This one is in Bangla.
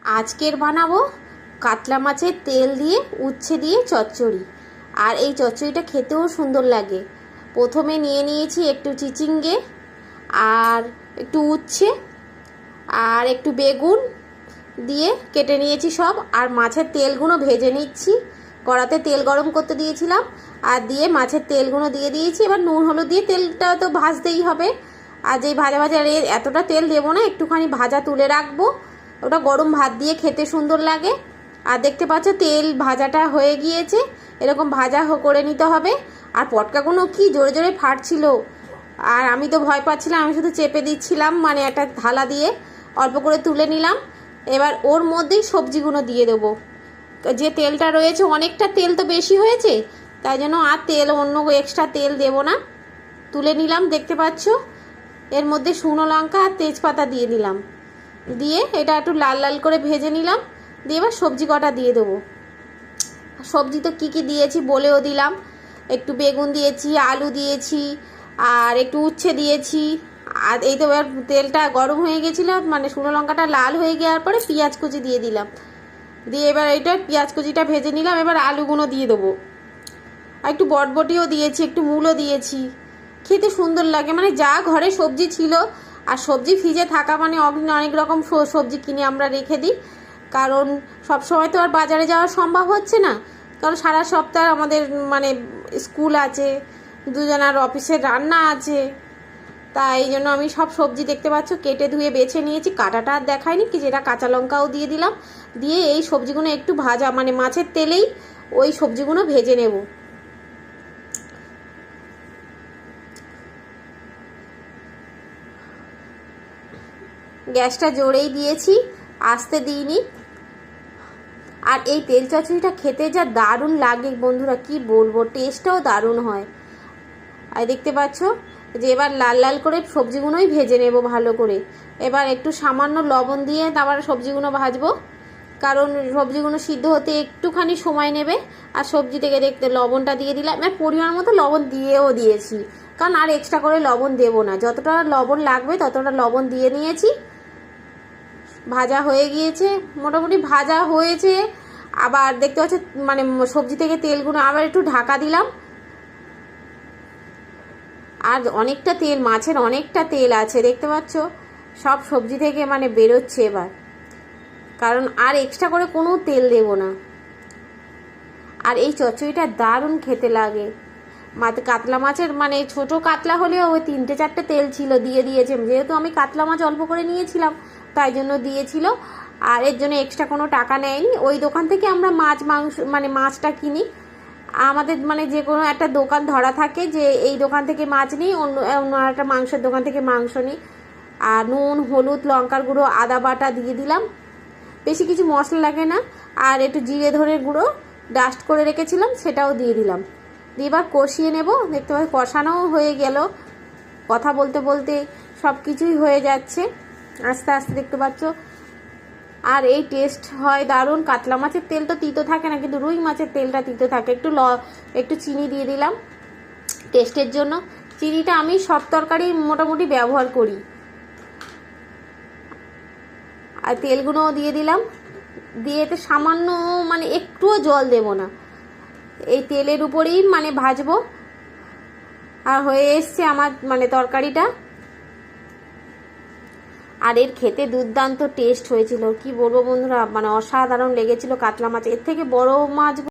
আজকের বানাবো কাতলা মাছের তেল দিয়ে উচ্ছে দিয়ে চচ্চড়ি। আর এই চচ্চড়িটা খেতেও সুন্দর লাগে। প্রথমে নিয়ে নিয়েছি একটু চিচিঙ্গে আর একটু উচ্ছে আর একটু বেগুন দিয়ে কেটে নিয়েছি সব। আর মাছের তেলগুলো ভেজে নিচ্ছি। কড়াতে তেল গরম করতে দিয়েছিলাম আর দিয়ে মাছের তেলগুলো দিয়ে দিয়েছি। এবার নুন হলুদ দিয়ে তেলটা তো ভাজতেই হবে। আর যেই ভাজা ভাজা এতটা তেল দেবো না, একটুখানি ভাজা তুলে রাখবো। ওটা গরম ভাত দিয়ে খেতে সুন্দর লাগে। আর দেখতে পাচ্ছ তেল ভাজাটা হয়ে গিয়েছে, এরকম ভাজা করে নিতে হবে। আর পটকাগুলো কি জোরে জোরে ফাটছিল, আর আমি তো ভয় পাচ্ছিলাম, আমি শুধু চেপে দিচ্ছিলাম, মানে একটা থালা দিয়ে অল্প করে তুলে নিলাম। এবার ওর মধ্যেই সবজিগুলো দিয়ে দেবো। যে তেলটা রয়েছে, অনেকটা তেল তো বেশি হয়েছে, তাই জন্য আর তেল অন্য এক্সট্রা তেল দেবো না। তুলে নিলাম, দেখতে পাচ্ছ। এর মধ্যে শুকনো লঙ্কা আর তেজপাতা দিয়ে দিলাম, দিয়ে এটা একটু লাল লাল করে ভেজে নিলাম। দিয়ে এবার সবজি কটা দিয়ে দেবো। সবজি তো কী কী দিয়েছি বলেও দিলাম। একটু বেগুন দিয়েছি, আলু দিয়েছি আর একটু উচ্ছে দিয়েছি। আর এই তো এবার তেলটা গরম হয়ে গেছিলো, মানে শুকনো লঙ্কাটা লাল হয়ে যাওয়ার পরে পেঁয়াজ কুচি দিয়ে দিলাম। দিয়ে এবার এইটা পেঁয়াজ কুচিটা ভেজে নিলাম। এবার আলুগুলো দিয়ে দেবো। আর একটু বটবটিও দিয়েছি, একটু মূলও দিয়েছি। খেতে সুন্দর লাগে, মানে যা ঘরে সবজি ছিল। আর সবজি ফ্রিজে থাকা মানে অনেক রকম সবজি কিনে আমরা রেখে দিই, কারণ সব সময় তো আর বাজারে যাওয়া সম্ভব হচ্ছে না। কারণ সারা সপ্তাহ আমাদের মানে স্কুল আছে, দুজনার অফিসের রান্না আছে। তাই এই জন্য আমি সব সবজি দেখতে পাচ্ছ কেটে ধুয়ে বেছে নিয়েছি। কাটাটা আর দেখায়নি কি, যেটা কাঁচা লঙ্কাও দিয়ে দিলাম। দিয়ে এই সবজিগুলো একটু ভাজা, মানে মাছের তেলেই ওই সবজিগুলো ভেজে নেব। গ্যাসটা জোরেই দিয়েছি, আস্তে দিইনি। আর এই তেল চচ্চড়িটা খেতে যা দারুণ লাগে বন্ধুরা, কি বলবো, টেস্টটাও দারুণ হয়। আর দেখতে পাচ্ছ যে এবার লাল লাল করে সবজিগুলোই ভেজে নেব ভালো করে। এবার একটু সামান্য লবণ দিয়ে তারপর সবজিগুলো ভাজবো, কারণ সবজিগুলো সিদ্ধ হতে একটুখানি সময় নেবে। আর সবজি থেকে দেখতে লবণটা দিয়ে দিলাম। এবার পরিমাণ মতো লবণ দিয়েও দিয়েছি, কারণ আর এক্সট্রা করে লবণ দেবো না। যতটা লবণ লাগবে ততটা লবণ দিয়ে নিয়েছি। ভাজা হয়ে গিয়েছে, মোটামুটি ভাজা হয়েছে। আবার দেখতে পাচ্ছ মানে সবজি থেকে তেলগুলো আবার একটু ঢাকা দিলাম। আর অনেকটা তেল, মাছের অনেকটা তেল আছে দেখতে পাচ্ছ, সব সবজি থেকে মানে বেরোচ্ছে এবার, কারণ আর এক্সট্রা করে কোনো তেল দেব না। আর এই চচ্চড়িটা দারুণ খেতে লাগে। কাতলা মাছের মানে ছোট কাতলা হলেও ওই 3-4টে তেল ছিল, দিয়ে দিয়েছে। যেহেতু আমি কাতলা মাছ অল্প করে নিয়েছিলাম, তাই জন্য দিয়েছিল। আর এর জন্য এক্সট্রা কোনো টাকা নেয়নি। ওই দোকান থেকে আমরা মাংস মানে মাছটা কিনি। আমাদের মানে যে কোনো একটা দোকান ধরা থাকে যে এই দোকান থেকে মাছ নিই, অন্য একটা মাংসের দোকান থেকে মাংস নিই। আর নুন, হলুদ, লঙ্কার গুঁড়ো, আদা বাটা দিয়ে দিলাম। বেশি কিছু মশলা লাগে না। আর একটু জিরে ধনের গুঁড়ো ডাস্ট করে রেখেছিলাম, সেটাও দিয়ে দিলাম। দিয়ে এবার কষিয়ে নেব। দেখতে পাচ্ছি কষানোও হয়ে গেল, কথা বলতে বলতে সব কিছুই হয়ে যাচ্ছে আস্তে আস্তে, দেখতে পাচ্ছ। আর এই টেস্ট হয় দারুণ। কাতলা মাছের তেল তো তিতো থাকে না, কিন্তু রুই মাছের তেলটা তিতো থাকে। একটু চিনি দিয়ে দিলাম টেস্টের জন্য। চিনিটা আমি সব তরকারি মোটামুটি ব্যবহার করি। আর তেলগুলোও দিয়ে দিলাম। দিয়ে এতে সামান্য মানে একটুও জল দেব না, এই তেলের উপরেই মানে ভাজবো। আর হয়ে এসছে আমার মানে তরকারিটা। আর এর খেতে দুর্দান্ত টেস্ট হয়েছিল, কি বলবো বন্ধুরা, মানে অসাধারণ লেগেছিল কাতলা মাছ। এর থেকে বড় মাছ